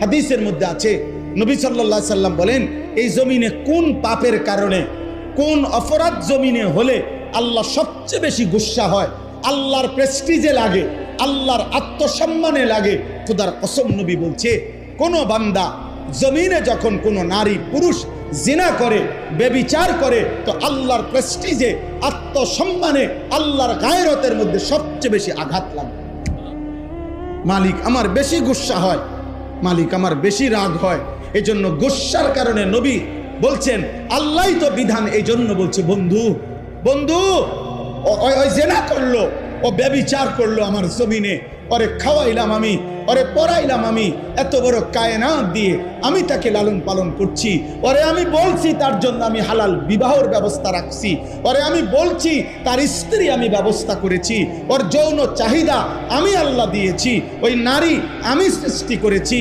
হাদিসের মধ্যে আছে, নবী সাল্লাল্লাহু আলাইহি সাল্লাম বলেন, এই জমিনে কোন পাপের কারণে, কোন অপরাধ জমিনে হলে আল্লাহ সবচেয়ে বেশি গুসা হয়, আল্লাহর প্রেস্টিজে লাগে, আল্লাহর আত্মসম্মানে লাগে। খোদার কসম নবী বলছে, কোন বান্দা জমিনে যখন কোন নারী পুরুষ জিনা করে, বেবিচার করে, তো আল্লাহর প্রেস্টিজে, আত্মসম্মানে, আল্লাহর গায়রতের মধ্যে সবচেয়ে বেশি আঘাত লাগে। মালিক আমার বেশি গুসা হয়, মালিক আমার বেশি রাগ হয়। এই জন্য গুসার কারণে নবী বলছেন, আল্লাহই তো বিধান, এই জন্য বলছে, বন্ধু বন্ধু ওই জেনা করলো, ও ব্যভিচার করলো আমার জমিনে, ওরে খাওয়াইলাম আমি, ওরে পড়াইলাম আমি, এত বড় কায়নাত দিয়ে আমি তাকে লালন পালন করছি, ওরে আমি বলছি তার জন্য আমি হালাল বিবাহের ব্যবস্থা রাখছি, ওরে আমি বলছি তার স্ত্রী আমি ব্যবস্থা করেছি, ওর যৌন চাহিদা আমি আল্লাহ দিয়েছি, ওই নারী আমি সৃষ্টি করেছি।